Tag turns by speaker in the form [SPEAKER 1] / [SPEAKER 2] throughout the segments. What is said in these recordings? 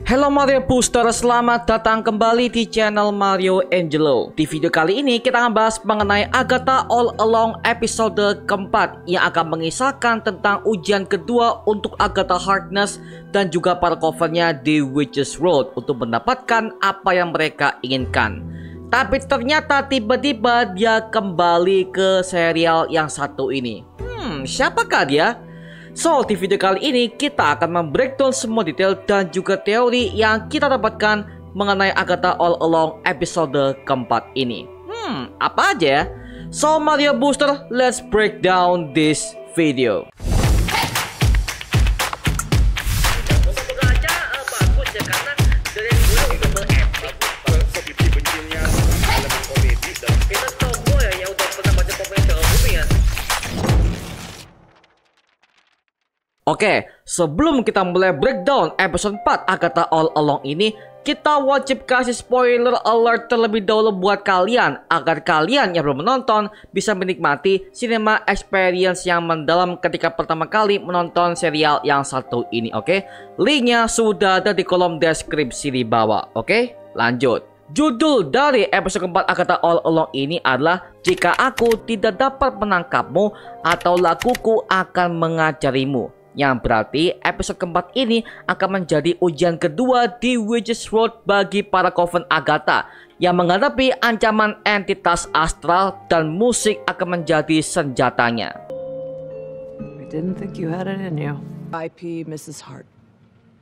[SPEAKER 1] Halo Mario Booster, selamat datang kembali di channel Mario Angelo. Di video kali ini kita akan bahas mengenai Agatha All Along episode keempat yang akan mengisahkan tentang ujian kedua untuk Agatha Harkness dan juga para covernya di Witch's Road untuk mendapatkan apa yang mereka inginkan. Tapi ternyata tiba-tiba dia kembali ke serial yang satu ini. Siapakah dia? So, di video kali ini kita akan membreakdown semua detail dan juga teori yang kita dapatkan mengenai Agatha All Along episode keempat ini. Apa aja ya? So, Mario Booster, let's break down this video. Oke, sebelum kita mulai breakdown episode 4 Agatha All Along ini, kita wajib kasih spoiler alert terlebih dahulu buat kalian, agar kalian yang belum menonton bisa menikmati cinema experience yang mendalam ketika pertama kali menonton serial yang satu ini. Oke, linknya sudah ada di kolom deskripsi di bawah. Oke, lanjut. Judul dari episode keempat Agatha All Along ini adalah Jika Aku Tidak Dapat Menangkapmu atau Lakuku Akan Mengajarimu. Yang berarti episode keempat ini akan menjadi ujian kedua di Witch's Road bagi para coven Agatha yang menghadapi ancaman entitas astral dan musik akan menjadi senjatanya.
[SPEAKER 2] I didn't think you had it in you. IP Mrs. Hart.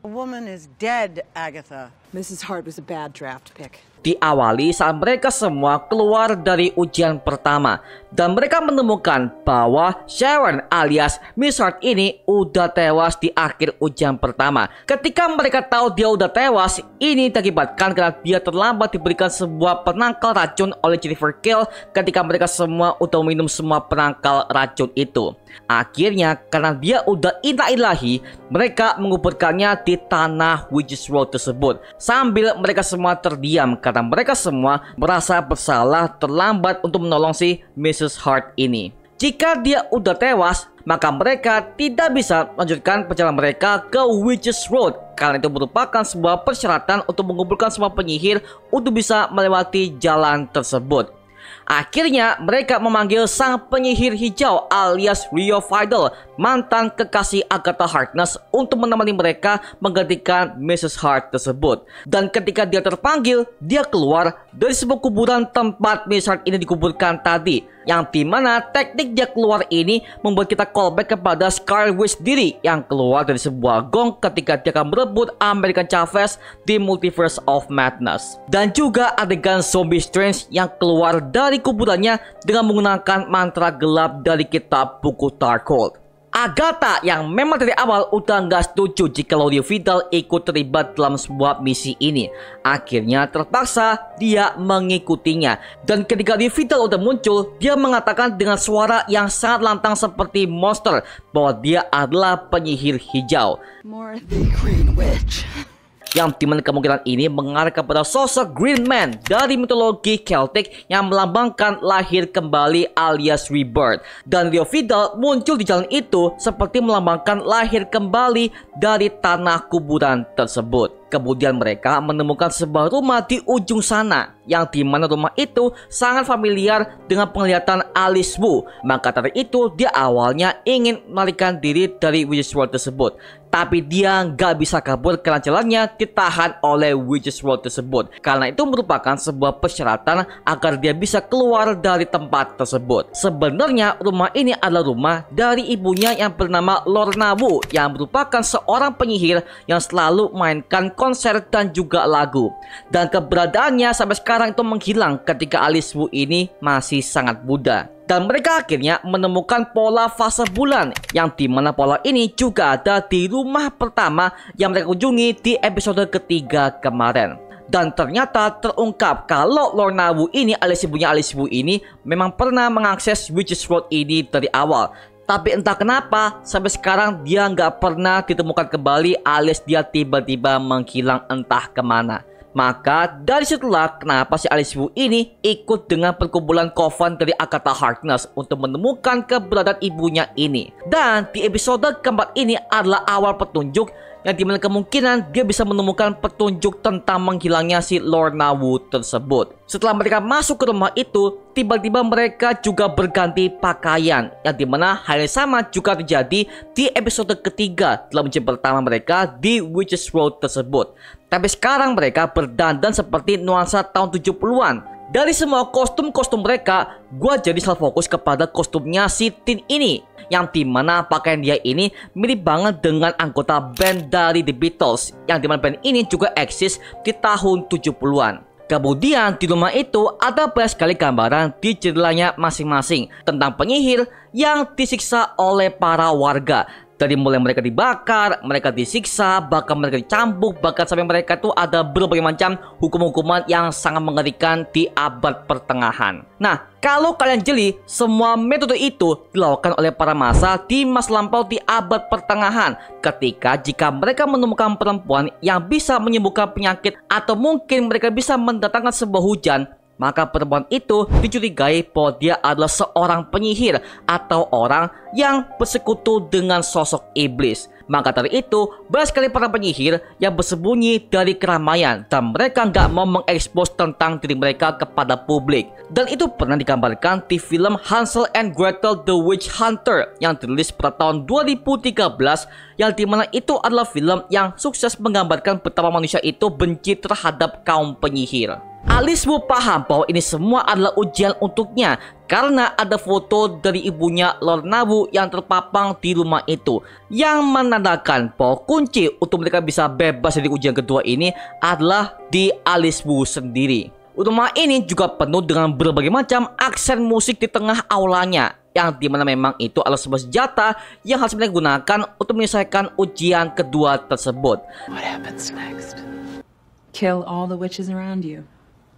[SPEAKER 3] A woman is dead, Agatha.
[SPEAKER 2] Mrs. Hart was a bad draft pick.
[SPEAKER 1] Diawali saat mereka semua keluar dari ujian pertama dan mereka menemukan bahwa Sharon alias Miss Hart ini udah tewas di akhir ujian pertama. Ketika mereka tahu dia udah tewas, ini diakibatkan karena dia terlambat diberikan sebuah penangkal racun oleh Jennifer Kale ketika mereka semua udah minum semua penangkal racun itu. Akhirnya karena dia udah ilahi, mereka menguburkannya di tanah Witch's Road tersebut sambil mereka semua terdiam karena mereka semua merasa bersalah terlambat untuk menolong si Mrs. Hart ini. Jika dia udah tewas, maka mereka tidak bisa melanjutkan perjalanan mereka ke Witch's Road karena itu merupakan sebuah persyaratan untuk mengumpulkan semua penyihir untuk bisa melewati jalan tersebut. Akhirnya mereka memanggil sang penyihir hijau alias Rio Vidal, mantan kekasih Agatha Harkness, untuk menemani mereka menggantikan Mrs. Hart tersebut. Dan ketika dia terpanggil, dia keluar dari sebuah kuburan tempat Mrs. Hart ini dikuburkan tadi, yang dimana teknik dia keluar ini membuat kita callback kepada Scarlet Witch sendiri yang keluar dari sebuah gong ketika dia akan merebut American Chavez di Multiverse of Madness. Dan juga adegan Zombie Strange yang keluar dari kuburannya dengan menggunakan mantra gelap dari kitab buku Darkhold. Agatha yang memang dari awal udah nggak setuju jika Rio Vidal ikut terlibat dalam sebuah misi ini. Akhirnya terpaksa dia mengikutinya. Dan ketika Rio Vidal udah muncul, dia mengatakan dengan suara yang sangat lantang seperti monster bahwa dia adalah penyihir hijau.
[SPEAKER 2] More the Green Witch.
[SPEAKER 1] Yang dimana kemungkinan ini mengarah kepada sosok Green Man dari mitologi Celtic yang melambangkan lahir kembali alias rebirth. Dan Rio Vidal muncul di jalan itu seperti melambangkan lahir kembali dari tanah kuburan tersebut. Kemudian mereka menemukan sebuah rumah di ujung sana, yang dimana rumah itu sangat familiar dengan penglihatan Alice Wu. Maka dari itu dia awalnya ingin melarikan diri dari Witch's World tersebut, tapi dia nggak bisa kabur karena jalannya ditahan oleh Witch's World tersebut. Karena itu merupakan sebuah persyaratan agar dia bisa keluar dari tempat tersebut. Sebenarnya rumah ini adalah rumah dari ibunya yang bernama Lorna Wu, yang merupakan seorang penyihir yang selalu mainkan konser dan juga lagu. Dan keberadaannya sampai sekarang itu menghilang ketika Alice Wu ini masih sangat muda. Dan mereka akhirnya menemukan pola fase bulan, yang dimana pola ini juga ada di rumah pertama yang mereka kunjungi di episode ketiga kemarin. Dan ternyata terungkap kalau Lorna Wu ini alias ibunya Alice Wu ini memang pernah mengakses Witch's Road ini dari awal. Tapi entah kenapa sampai sekarang dia nggak pernah ditemukan kembali alias dia tiba-tiba menghilang entah kemana. Maka dari situlah kenapa si Alice Wu ini ikut dengan perkumpulan Coven dari Agatha Harkness untuk menemukan keberadaan ibunya ini. Dan di episode keempat ini adalah awal petunjuk yang dimana kemungkinan dia bisa menemukan petunjuk tentang menghilangnya si Lorna Wu tersebut. Setelah mereka masuk ke rumah itu, tiba-tiba mereka juga berganti pakaian, yang dimana hal yang sama juga terjadi di episode ketiga dalam ujian pertama mereka di Witches Road tersebut. Tapi sekarang mereka berdandan seperti nuansa tahun 70-an. Dari semua kostum-kostum mereka, gua jadi selalu fokus kepada kostumnya si Tin ini, yang dimana pakaian dia ini mirip banget dengan anggota band dari The Beatles, yang dimana band ini juga eksis di tahun 70-an. Kemudian di rumah itu ada banyak sekali gambaran di jendelanya masing-masing tentang penyihir yang disiksa oleh para warga. Dari mulai mereka dibakar, mereka disiksa, bahkan mereka dicambuk, bahkan sampai mereka tuh ada berbagai macam hukum-hukuman yang sangat mengerikan di abad pertengahan. Nah, kalau kalian jeli, semua metode itu dilakukan oleh para massa di masa lampau di abad pertengahan. Ketika jika mereka menemukan perempuan yang bisa menyembuhkan penyakit atau mungkin mereka bisa mendatangkan sebuah hujan, maka perempuan itu dicurigai bahwa dia adalah seorang penyihir atau orang yang bersekutu dengan sosok iblis. Maka dari itu, banyak sekali para penyihir yang bersembunyi dari keramaian dan mereka nggak mau mengekspos tentang diri mereka kepada publik. Dan itu pernah digambarkan di film Hansel and Gretel The Witch Hunter yang dirilis pada tahun 2013, yang dimana itu adalah film yang sukses menggambarkan betapa manusia itu benci terhadap kaum penyihir. Alice Wu paham bahwa ini semua adalah ujian untuknya karena ada foto dari ibunya Lorna Wu yang terpapang di rumah itu, yang menandakan bahwa kunci untuk mereka bisa bebas dari ujian kedua ini adalah di Alice Wu sendiri. Rumah ini juga penuh dengan berbagai macam aksen musik di tengah aulanya, yang dimana memang itu adalah sebuah senjata yang harus mereka gunakan untuk menyelesaikan ujian kedua tersebut.
[SPEAKER 2] What happens next? Kill all the witches around you.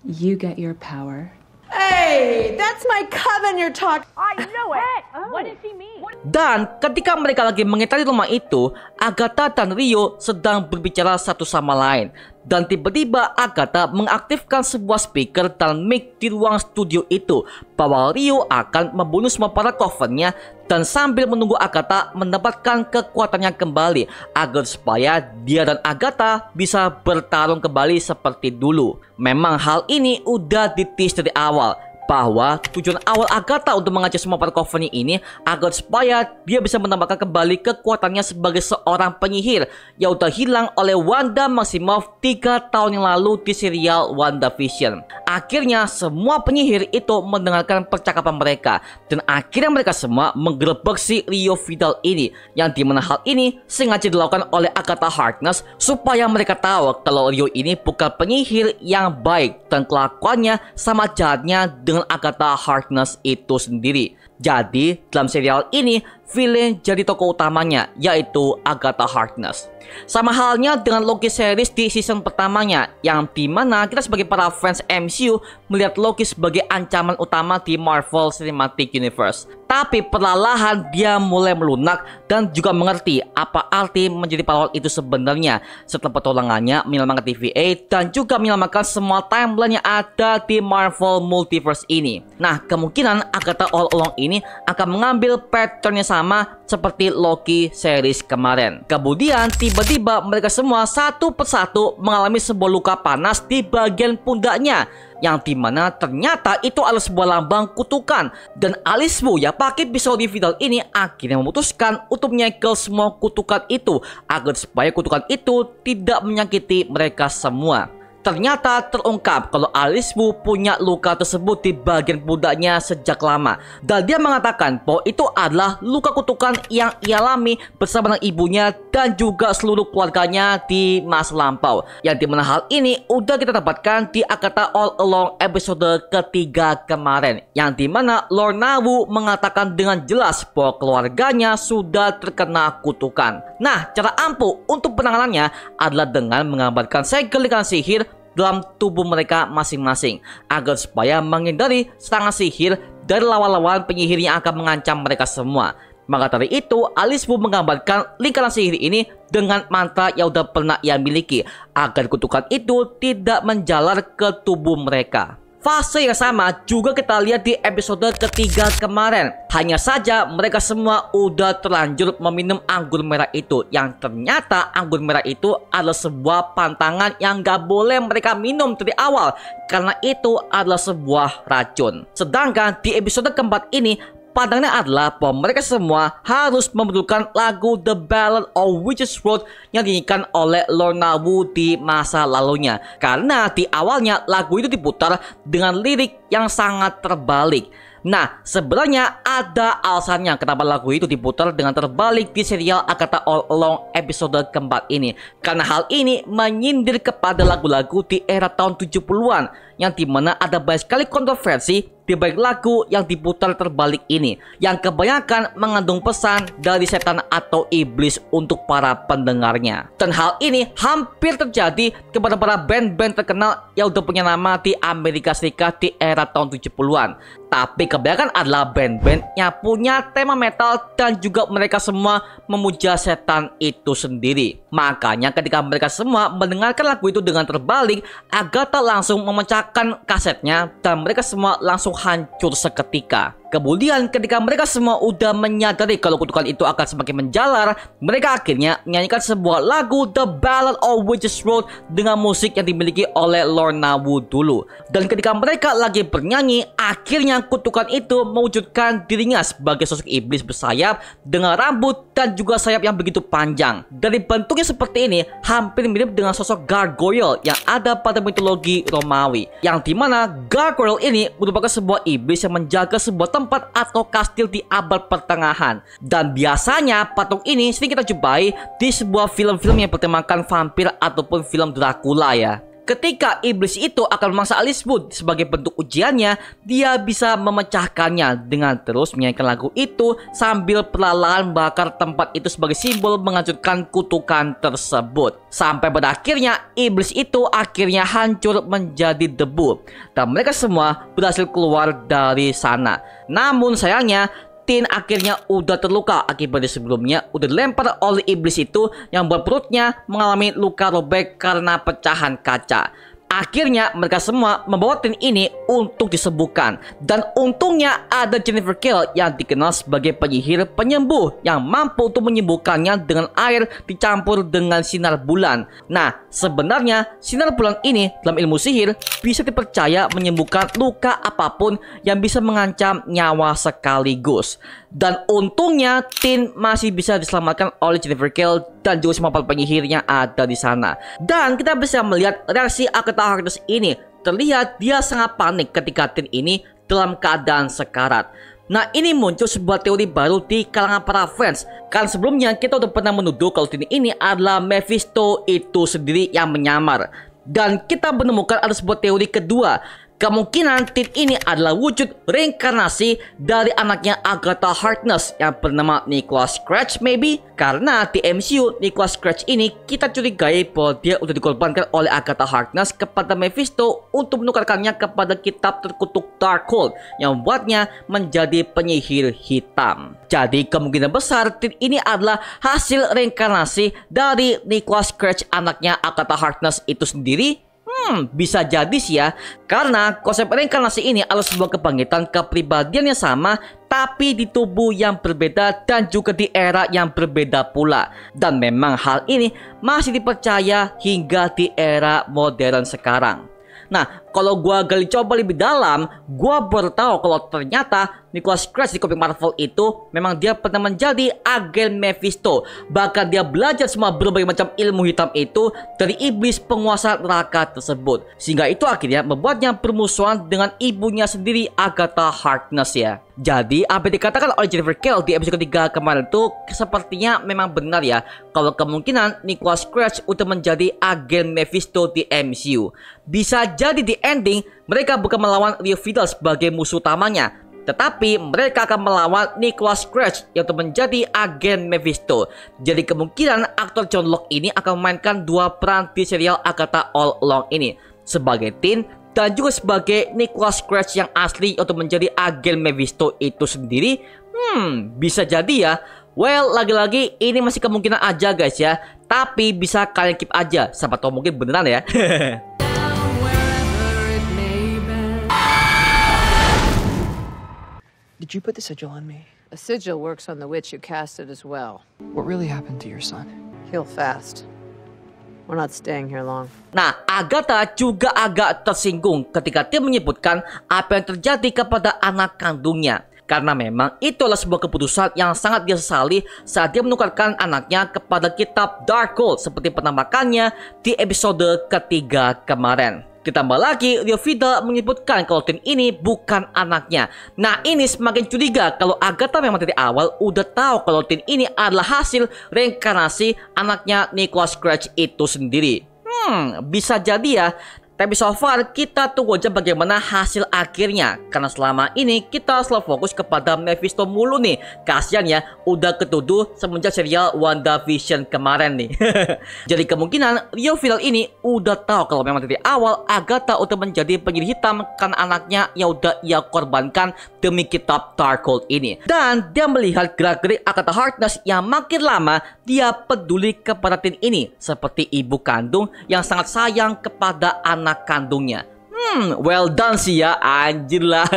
[SPEAKER 2] You get your power.
[SPEAKER 3] Hey, that's my coven you're talking.
[SPEAKER 4] I know it. What does he mean?
[SPEAKER 1] Dan ketika mereka lagi mengitari rumah itu, Agatha dan Rio sedang berbicara satu sama lain. Dan tiba-tiba Agatha mengaktifkan sebuah speaker dan mic di ruang studio itu bahwa Rio akan membunuh semua para covennya, dan sambil menunggu Agatha mendapatkan kekuatannya kembali agar supaya dia dan Agatha bisa bertarung kembali seperti dulu. Memang hal ini udah ditis dari awal bahwa tujuan awal Agatha untuk mengajak semua para coven ini agar supaya dia bisa menambahkan kembali kekuatannya sebagai seorang penyihir yang udah hilang oleh Wanda Maximoff 3 tahun yang lalu di serial WandaVision. Akhirnya semua penyihir itu mendengarkan percakapan mereka dan akhirnya mereka semua menggerebek si Rio Vidal ini, yang dimana hal ini sengaja dilakukan oleh Agatha Harkness supaya mereka tahu kalau Rio ini bukan penyihir yang baik dan kelakuannya sama jahatnya dengan Agatha Harkness itu sendiri. Jadi dalam serial ini villain jadi tokoh utamanya yaitu Agatha Harkness. Sama halnya dengan Loki series di season pertamanya, yang dimana kita sebagai para fans MCU melihat Loki sebagai ancaman utama di Marvel Cinematic Universe. Tapi perlahan dia mulai melunak dan juga mengerti apa arti menjadi pahlawan itu sebenarnya setelah pertolongannya menyelamatkan TVA dan juga menyelamatkan semua timeline yang ada di Marvel Multiverse ini. Nah, kemungkinan Agatha all along ini akan mengambil pattern yang sama seperti Loki series kemarin. Kemudian tiba-tiba mereka semua satu persatu mengalami sebuah luka panas di bagian pundaknya, yang dimana ternyata itu adalah sebuah lambang kutukan. Dan Alice Wu yang pakai pisau di Vidal ini akhirnya memutuskan untuk menyekel semua kutukan itu agar supaya kutukan itu tidak menyakiti mereka semua. Ternyata terungkap kalau Alice Wu punya luka tersebut di bagian pundaknya sejak lama. Dan dia mengatakan bahwa itu adalah luka kutukan yang ia alami bersama dengan ibunya dan juga seluruh keluarganya di masa lampau. Yang dimana hal ini udah kita dapatkan di Agatha All Along episode ketiga kemarin. Yang dimana Lorna Wu mengatakan dengan jelas bahwa keluarganya sudah terkena kutukan. Nah, cara ampuh untuk penanganannya adalah dengan menggambarkan segel-segel sihir dalam tubuh mereka masing-masing agar supaya menghindari serangan sihir dari lawan-lawan penyihir yang akan mengancam mereka semua. Maka dari itu, Alice pun menggambarkan lingkaran sihir ini dengan mantra yang udah pernah ia miliki agar kutukan itu tidak menjalar ke tubuh mereka. Fase yang sama juga kita lihat di episode ketiga kemarin. Hanya saja mereka semua udah terlanjur meminum anggur merah itu, yang ternyata anggur merah itu adalah sebuah pantangan yang gak boleh mereka minum dari awal karena itu adalah sebuah racun. Sedangkan di episode keempat ini, pandangannya adalah bahwa mereka semua harus membentukkan lagu The Ballad of Witch's Road yang dinyanyikan oleh Lorna Wu di masa lalunya. Karena di awalnya lagu itu diputar dengan lirik yang sangat terbalik. Nah, sebenarnya ada alasannya kenapa lagu itu diputar dengan terbalik di serial Agatha All Along episode keempat ini. Karena hal ini menyindir kepada lagu-lagu di era tahun 70-an yang dimana ada banyak sekali kontroversi di balik lagu yang diputar terbalik ini, yang kebanyakan mengandung pesan dari setan atau iblis untuk para pendengarnya. Dan hal ini hampir terjadi kepada para band-band terkenal yang udah punya nama di Amerika Serikat di era tahun 70-an. Tapi kebanyakan adalah band-band yang punya tema metal dan juga mereka semua memuja setan itu sendiri. Makanya ketika mereka semua mendengarkan lagu itu dengan terbalik, Agatha langsung memecahkan kasetnya dan mereka semua langsung hancur seketika. Kemudian ketika mereka semua udah menyadari kalau kutukan itu akan semakin menjalar, mereka akhirnya menyanyikan sebuah lagu The Ballad of Witch's Road dengan musik yang dimiliki oleh Lorna Wu dulu. Dan ketika mereka lagi bernyanyi, akhirnya kutukan itu mewujudkan dirinya sebagai sosok iblis bersayap dengan rambut dan juga sayap yang begitu panjang. Dari bentuknya seperti ini, hampir mirip dengan sosok gargoyle yang ada pada mitologi Romawi, yang dimana gargoyle ini merupakan sebuah iblis yang menjaga sebuah tempat atau kastil di abad pertengahan. Dan biasanya patung ini sering kita jumpai di sebuah film-film yang bertemakan vampir ataupun film Dracula ya. Ketika iblis itu akan memangsa Alice Wood sebagai bentuk ujiannya, dia bisa memecahkannya dengan terus menyanyikan lagu itu sambil perlahan bakar tempat itu sebagai simbol menghancurkan kutukan tersebut. Sampai pada akhirnya iblis itu akhirnya hancur menjadi debu dan mereka semua berhasil keluar dari sana. Namun sayangnya Tin akhirnya udah terluka akibat sebelumnya udah dilempar oleh iblis itu yang membuat perutnya mengalami luka robek karena pecahan kaca. Akhirnya mereka semua membawa Tin ini untuk disembuhkan. Dan untungnya ada Jennifer Kale yang dikenal sebagai penyihir penyembuh yang mampu untuk menyembuhkannya dengan air dicampur dengan sinar bulan. Nah, sebenarnya sinar bulan ini dalam ilmu sihir bisa dipercaya menyembuhkan luka apapun yang bisa mengancam nyawa sekaligus. Dan untungnya Tin masih bisa diselamatkan oleh Jennifer Kale dan juga semua para penyihir yang ada di sana. Dan kita bisa melihat reaksi Agatha Harkness ini. Terlihat dia sangat panik ketika Tin ini dalam keadaan sekarat. Nah, ini muncul sebuah teori baru di kalangan para fans. Kan sebelumnya kita udah pernah menuduh kalau Tin ini adalah Mephisto itu sendiri yang menyamar. Dan kita menemukan ada sebuah teori kedua. Kemungkinan Tin ini adalah wujud reinkarnasi dari anaknya Agatha Harkness yang bernama Nicholas Scratch maybe. Karena di MCU Nicholas Scratch ini kita curigai bahwa dia udah dikorbankan oleh Agatha Harkness kepada Mephisto untuk menukarkannya kepada kitab terkutuk Darkhold yang membuatnya menjadi penyihir hitam. Jadi kemungkinan besar Tin ini adalah hasil reinkarnasi dari Nicholas Scratch anaknya Agatha Harkness itu sendiri. Bisa jadi sih ya, karena konsep reinkarnasi ini adalah sebuah kebangkitan kepribadian yang sama tapi di tubuh yang berbeda dan juga di era yang berbeda pula. Dan memang hal ini masih dipercaya hingga di era modern sekarang. Nah, kalau gua gali coba lebih dalam, gua baru tahu kalau ternyata Nicholas Scratch di komik Marvel itu memang dia pernah menjadi agen Mephisto. Bahkan dia belajar semua berbagai macam ilmu hitam itu dari iblis penguasa neraka tersebut. Sehingga itu akhirnya membuatnya bermusuhan dengan ibunya sendiri, Agatha Harkness ya. Jadi apa yang dikatakan oleh Jennifer Kale di episode ketiga kemarin itu sepertinya memang benar ya. Kalau kemungkinan Nicholas Scratch untuk menjadi agen Mephisto di MCU. Bisa jadi di ending mereka bukan melawan Rio Vidal sebagai musuh utamanya, tetapi mereka akan melawan Nicholas Scratch yang untuk menjadi agen Mephisto. Jadi kemungkinan aktor John Locke ini akan memainkan dua peran di serial Agatha All Along ini, sebagai Tin dan juga sebagai Nicholas Scratch yang asli untuk menjadi agen Mephisto itu sendiri? Bisa jadi ya. Well, lagi-lagi ini masih kemungkinan aja guys ya. Tapi bisa kalian keep aja, siapa tahu mungkin beneran ya.
[SPEAKER 5] Did you put the sigil on me?
[SPEAKER 6] A sigil works on the witch who cast it as well.
[SPEAKER 5] What really happened to your son?
[SPEAKER 6] Heal fast. We're not staying here long.
[SPEAKER 1] Nah, Agatha juga agak tersinggung ketika dia menyebutkan apa yang terjadi kepada anak kandungnya. Karena memang itulah sebuah keputusan yang sangat dia sesali saat dia menukarkan anaknya kepada kitab Darkhold seperti penampakannya di episode ketiga kemarin. Ditambah lagi, Rio Vidal menyebutkan kalau Tin ini bukan anaknya. Nah, ini semakin curiga kalau Agatha memang dari awal udah tahu kalau Tin ini adalah hasil reinkarnasi anaknya Nicholas Scratch itu sendiri. Bisa jadi ya. Tapi so far kita tunggu aja bagaimana hasil akhirnya. Karena selama ini kita selalu fokus kepada Mephisto mulu nih. Kasian ya, udah ketuduh semenjak serial WandaVision kemarin nih. Jadi kemungkinan Rio Vidal ini udah tahu kalau memang dari awal Agatha untuk menjadi penyihir hitam karena anaknya yang udah ia korbankan demi kitab Darkhold ini. Dan dia melihat gerak-gerik Agatha Harkness yang makin lama dia peduli kepada Tin ini. Seperti ibu kandung yang sangat sayang kepada anak kandungnya. Well done sih ya, anjir lah.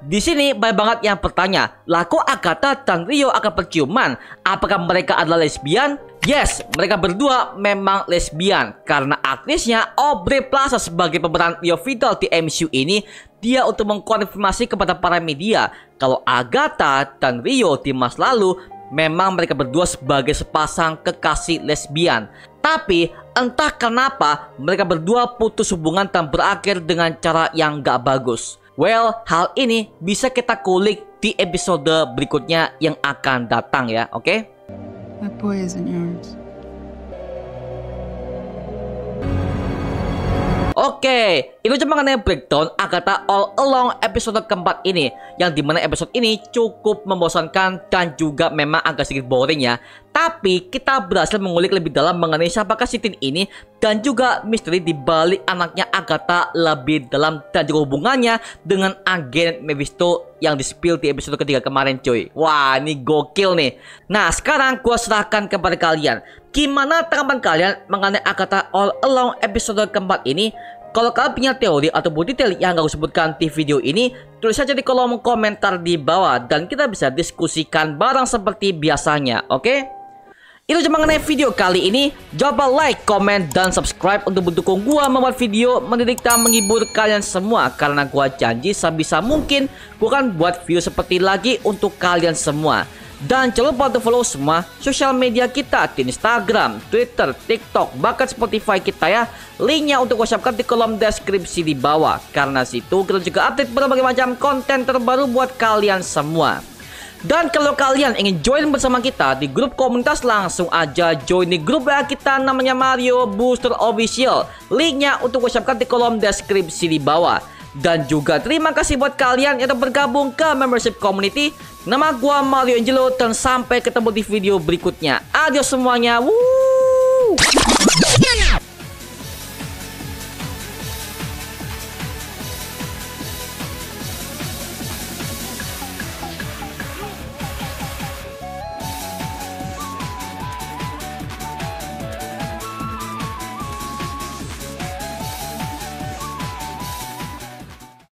[SPEAKER 1] Di sini banyak banget yang bertanya, lah kok Agatha dan Rio akan berciuman? Apakah mereka adalah lesbian? Yes, mereka berdua memang lesbian karena aktrisnya Aubrey Plaza sebagai pemeran Rio Vidal di MCU ini, dia untuk mengkonfirmasi kepada para media kalau Agatha dan Rio di masa lalu memang mereka berdua sebagai sepasang kekasih lesbian. Tapi entah kenapa mereka berdua putus hubungan dan berakhir dengan cara yang gak bagus. Well, hal ini bisa kita kulik di episode berikutnya yang akan datang ya, oke?
[SPEAKER 2] That boy isn't yours.
[SPEAKER 1] Oke, itu cuma mengenai breakdown Agatha All Along episode keempat ini, yang dimana episode ini cukup membosankan dan juga memang agak sedikit boring ya. Tapi kita berhasil mengulik lebih dalam mengenai siapakah si Tin ini dan juga misteri di balik anaknya Agatha lebih dalam dan juga hubungannya dengan agen Mephisto yang di-spill di episode ketiga kemarin cuy. Wah, ini gokil nih. Nah, sekarang gua serahkan kepada kalian. Gimana tanggapan kalian mengenai Agatha All Along episode keempat ini? Kalau kalian punya teori atau detail yang gak aku sebutkan di video ini, tulis saja di kolom komentar di bawah dan kita bisa diskusikan bareng seperti biasanya, oke? Itu cuma mengenai video kali ini. Jangan lupa like, comment, dan subscribe untuk mendukung gua membuat video mendidik dan menghibur kalian semua. Karena gua janji sebisa mungkin gua akan buat video seperti lagi untuk kalian semua. Dan jangan lupa untuk follow semua sosial media kita di Instagram, Twitter, TikTok, bahkan Spotify kita ya. Linknya untuk gua siapkan di kolom deskripsi di bawah. Karena situ kita juga update berbagai macam konten terbaru buat kalian semua. Dan kalau kalian ingin join bersama kita di grup komunitas, langsung aja join di grup WA kita namanya Mario Booster Official. Linknya untuk gue siapkan di kolom deskripsi di bawah. Dan juga terima kasih buat kalian yang telah bergabung ke membership community. Nama gue Mario Angelo dan sampai ketemu di video berikutnya. Adios semuanya. Woo!